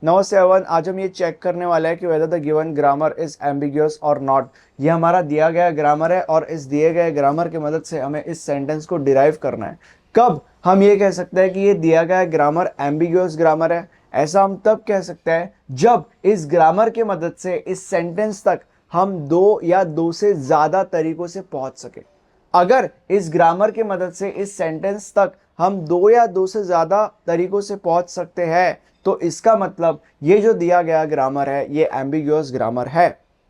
नौ seven आज हम ये चेक करने वाले हैं कि whether the given grammar is ambiguous और नॉट। ये हमारा दिया गया ग्रामर है और इस दिए गए ग्रामर की मदद से हमें इस सेंटेंस को डिराइव करना है। कब हम ये कह सकते हैं कि ये दिया गया ग्रामर एम्बिग्यूअस ग्रामर है? ऐसा हम तब कह सकते हैं जब इस ग्रामर की मदद से इस सेंटेंस तक हम दो या दो से ज्यादा तरीकों से पहुंच सके। अगर इस ग्रामर की मदद से इस सेंटेंस तक हम दो या दो से ज्यादा तरीकों से पहुंच सकते हैं तो इसका मतलब ये जो दिया गया ग्रामर है ये एम्बिग्यूअस ग्रामर है।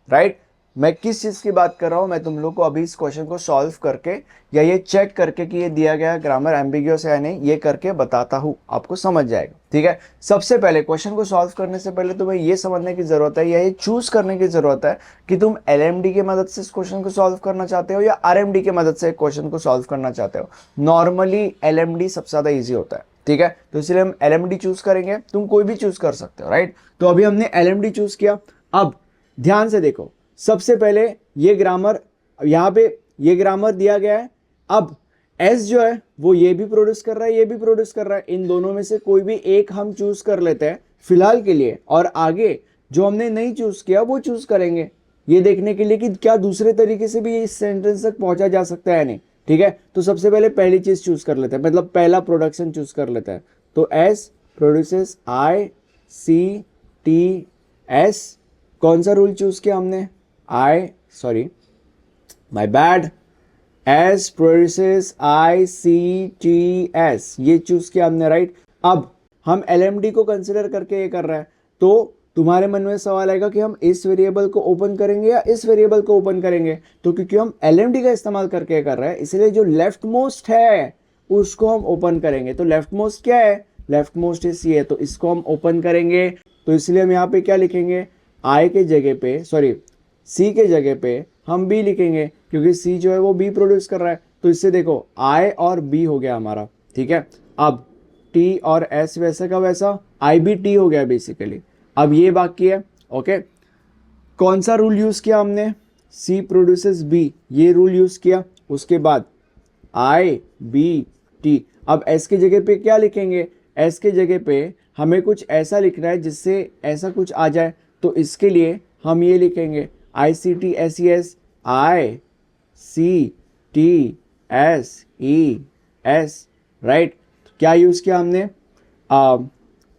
राइट? मैं किस चीज की बात कर रहा हूं, मैं तुम लोग को अभी इस क्वेश्चन को सॉल्व करके या ये चेक करके कि ये दिया गया ग्रामर एम्बिग्यूअस है या नहीं ये करके बताता हूं, आपको समझ जाएगा। ठीक है, सबसे पहले क्वेश्चन को सॉल्व करने से पहले तुम्हें ये समझने की जरूरत है या ये चूज करने की जरूरत है कि तुम एलएमडी की मदद से इस क्वेश्चन को सॉल्व करना चाहते हो या आरएमडी की मदद से क्वेश्चन को सॉल्व करना चाहते हो। नॉर्मली एलएमडी सबसे ज्यादा ईजी होता है। ठीक है, तो इसलिए हम एलएमडी चूज करेंगे, तुम कोई भी चूज कर सकते हो। राइट, तो अभी हमने एलएमडी चूज किया। अब ध्यान से देखो, सबसे पहले ये ग्रामर, यहां पे ये ग्रामर दिया गया है। अब एस जो है वो ये भी प्रोड्यूस कर रहा है, ये भी प्रोड्यूस कर रहा है, इन दोनों में से कोई भी एक हम चूज कर लेते हैं फिलहाल के लिए, और आगे जो हमने नहीं चूज किया वो चूज करेंगे ये देखने के लिए कि क्या दूसरे तरीके से भी इस सेंटेंस तक पहुंचा जा सकता है या नहीं। ठीक है, तो सबसे पहले पहली चीज चूज कर लेते हैं, मतलब पहला प्रोडक्शन चूज कर लेते हैं। तो S produces I C T S, कौन सा रूल चूज किया हमने? My bad, S produces I C T S, ये चूज किया हमने। राइट, अब हम एलएमडी को कंसिडर करके ये कर रहे हैं, तो तुम्हारे मन में सवाल आएगा कि हम इस वेरिएबल को ओपन करेंगे या इस वेरिएबल को ओपन करेंगे। तो क्योंकि हम एलएमडी का इस्तेमाल करके कर रहे हैं इसलिए जो लेफ्ट मोस्ट है उसको हम ओपन करेंगे। तो लेफ्ट मोस्ट क्या है? लेफ्ट मोस्ट इस ये, तो इसको हम ओपन करेंगे। तो इसलिए हम यहाँ पे क्या लिखेंगे? आई के जगह पे, सॉरी सी के जगह पे हम बी लिखेंगे, क्योंकि सी जो है वो बी प्रोड्यूस कर रहा है। तो इससे देखो आई और बी हो गया हमारा। ठीक है, अब टी और एस वैसे का वैसा आई बी टी हो गया बेसिकली। अब ये बाकी है। ओके, कौन सा रूल यूज किया हमने? सी प्रोड्यूसेस बी, ये रूल यूज किया। उसके बाद आई बी टी, अब एस की जगह पे क्या लिखेंगे? एस के जगह पे हमें कुछ ऐसा लिखना है जिससे ऐसा कुछ आ जाए, तो इसके लिए हम ये लिखेंगे I C T S E S, I C T S E S. Right, क्या यूज किया हमने?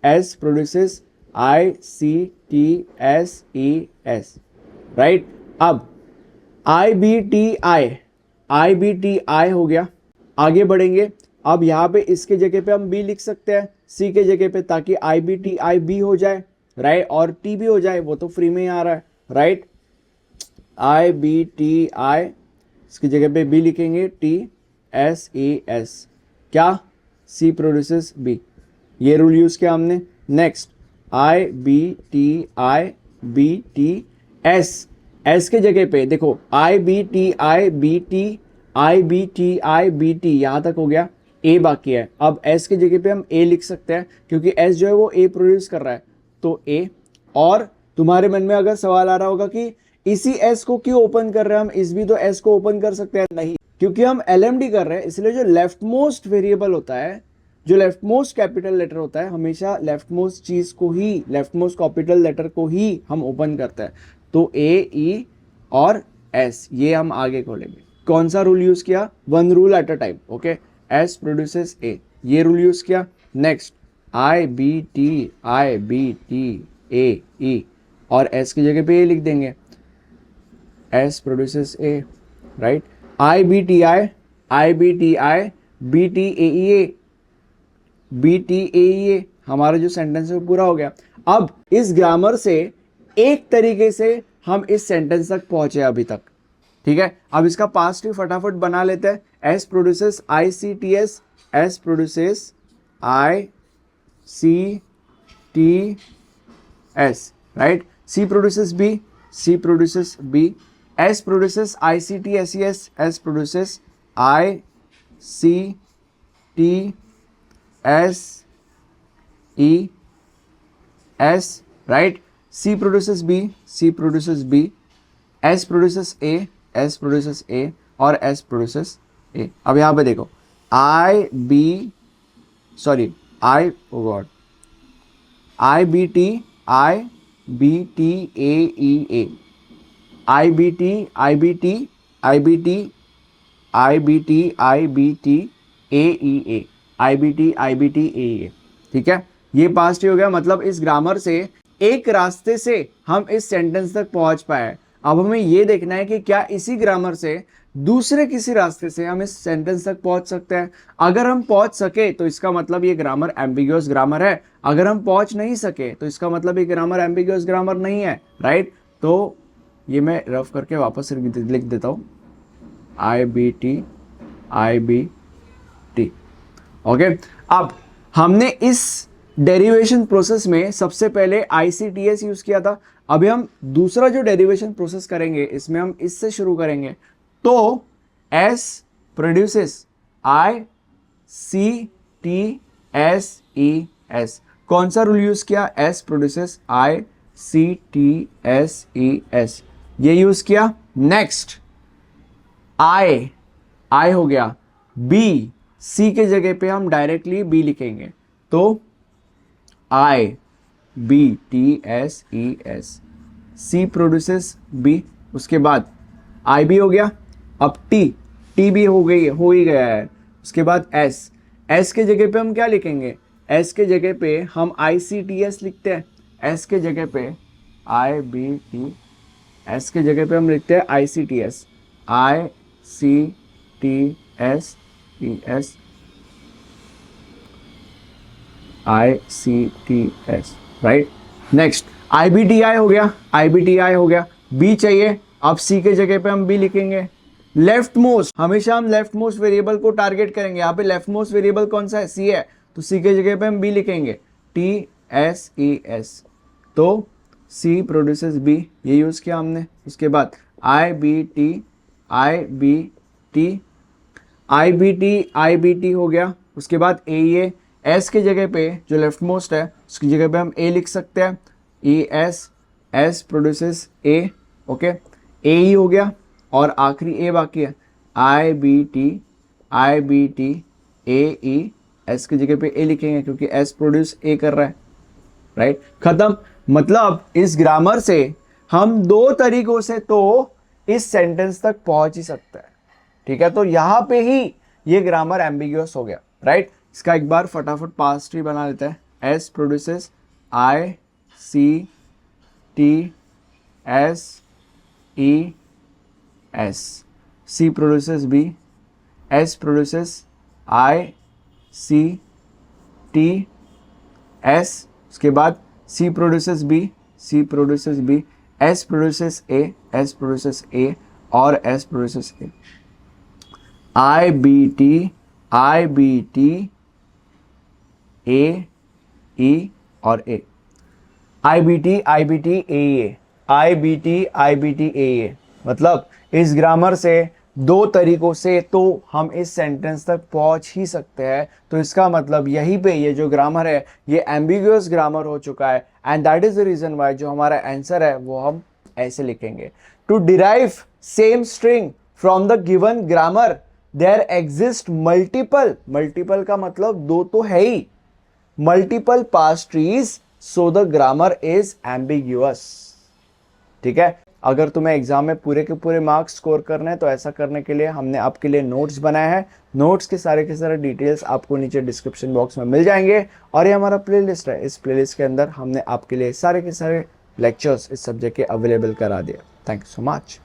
S produces I C T S E S. Right, अब आई बी टी आई हो गया। आगे बढ़ेंगे, अब यहाँ पे इसके जगह पे हम बी लिख सकते हैं सी के जगह पे, ताकि आई बी टी आई बी हो जाए। राइट, और टी भी हो जाए, वो तो फ्री में ही आ रहा है। Right, I B T I, इसकी जगह पे बी लिखेंगे, टी एस ई एस, क्या? सी प्रोड्यूसेस बी, ये रूल यूज किया हमने। Next I B T S, S के जगह पे देखो I B T I B T, यहां तक हो गया। ए बाकी है, अब एस के जगह पे हम ए लिख सकते हैं क्योंकि एस जो है वो ए प्रोड्यूस कर रहा है, तो ए। और तुम्हारे मन में अगर सवाल आ रहा होगा कि इसी एस को क्यों ओपन कर रहे हैं हम, इस भी तो एस को ओपन कर सकते हैं। नहीं, क्योंकि हम एलएमडी कर रहे हैं इसलिए जो लेफ्ट मोस्ट वेरिएबल होता है, जो लेफ्ट मोस्ट कैपिटल लेटर होता है, हमेशा लेफ्ट मोस्ट चीज को ही, लेफ्ट मोस्ट कैपिटल लेटर को ही हम ओपन करते हैं। तो ए ई और एस ये हम आगे खोलेंगे। कौन सा रूल यूज किया? One rule at a time. Okay, S produces A, ये रूल यूज किया। Next I B T A E, और एस की जगह पे ए लिख देंगे, S produces A. Right, I B T I B T A, B T A, हमारा जो सेंटेंस है वो पूरा हो गया। अब इस ग्रामर से एक तरीके से हम इस सेंटेंस तक पहुंचे अभी तक। ठीक है, अब इसका पास्ट भी फटाफट बना लेते हैं। S produces I C T S, S produces I C T S. Right, C produces B, C produces B, S produces I C T S E S, S produces I C T S E S. Right, C produces B, C produces B, S produces A, S produces A, और S produces A. अब यहां पे देखो I B, sorry I, oh God, I B T A E A, I B T I B T I B T I B T I B T A E A, I B T I B T A E A. ठीक है, ये past हो गया, मतलब इस grammar से एक रास्ते से हम इस सेंटेंस तक पहुंच पाए। अब हमें ये देखना है कि क्या इसी ग्रामर से दूसरे किसी रास्ते से हम इस सेंटेंस तक पहुंच सकते हैं। अगर हम पहुंच सके तो इसका मतलब ये ग्रामर एम्बिगुअस ग्रामर है, अगर हम पहुंच नहीं सके तो इसका मतलब ये ग्रामर एम्बिगुअस ग्रामर नहीं है, राइट। तो ये मैं रफ करके वापस लिख देता हूं, आई बी टी ओके। अब हमने इस डेरिवेशन प्रोसेस में सबसे पहले ICTS यूज किया था, अभी हम दूसरा जो डेरिवेशन प्रोसेस करेंगे इसमें हम इससे शुरू करेंगे। तो S प्रोड्यूसेस ICTSES, कौन सा रूल यूज किया? S प्रोड्यूसेस ICTSES, ये यूज किया। नेक्स्ट I हो गया, B, C के जगह पे हम डायरेक्टली B लिखेंगे, तो IBTSES, C प्रोड्यूसेस B, उसके बाद IB हो गया। अब T भी हो ही गया है। उसके बाद S के जगह पे हम क्या लिखेंगे? S के जगह पे हम ICTS लिखते हैं, S के जगह पे IBT, S के जगह पे हम लिखते हैं ICTS, ICTS, right. Next IBTI हो गया, B चाहिए, अब C के जगह पे हम B लिखेंगे। लेफ्ट मोस्ट, हमेशा हम लेफ्ट मोस्ट वेरिएबल को टारगेट करेंगे, यहाँ पे लेफ्ट मोस्ट वेरिएबल कौन सा है? C है, तो C के जगह पे हम B लिखेंगे, TSES, तो C प्रोड्यूसेस B, ये यूज किया हमने। उसके बाद IBT हो गया। उसके बाद AEA, S के जगह पे जो लेफ्ट मोस्ट है उसकी जगह पे हम A लिख सकते हैं, S produces A, okay. AE हो गया और आखिरी A बाकी है, IBT AE, S की जगह पे A लिखेंगे क्योंकि S प्रोड्यूस A कर रहा है, राइट। खत्म। मतलब इस ग्रामर से हम दो तरीकों से तो इस सेंटेंस तक पहुंच ही सकते हैं, ठीक है। तो यहां पे ही ये ग्रामर एम्बिगुअस हो गया, राइट। इसका एक बार फटाफट पास्ट ट्री बना लेते हैं। S produces ICTSES, C produces B, S produces ICTS, उसके बाद C produces B, S produces A, और S produces A। IBT AE और A, IBT AE। मतलब इस ग्रामर से दो तरीकों से तो हम इस सेंटेंस तक पहुंच ही सकते हैं। तो इसका मतलब यहीं पे ये जो ग्रामर है ये एम्बिगुअस ग्रामर हो चुका है, and that is the reason why जो हमारा आंसर है वो हम ऐसे लिखेंगे। To derive same string from the given grammar there exist multiple का मतलब दो तो है ही, मल्टीपल पास्ट trees, so the grammar is ambiguous, ठीक है। अगर तुम्हें एग्जाम में पूरे के पूरे मार्क्स स्कोर करने हैं तो ऐसा करने के लिए हमने आपके लिए नोट्स बनाए हैं। नोट्स के सारे डिटेल्स आपको नीचे डिस्क्रिप्शन बॉक्स में मिल जाएंगे, और ये हमारा प्लेलिस्ट है। इस प्लेलिस्ट के अंदर हमने आपके लिए सारे के सारे लेक्चर्स इस सब्जेक्ट के अवेलेबल करा दिए। Thank you so much.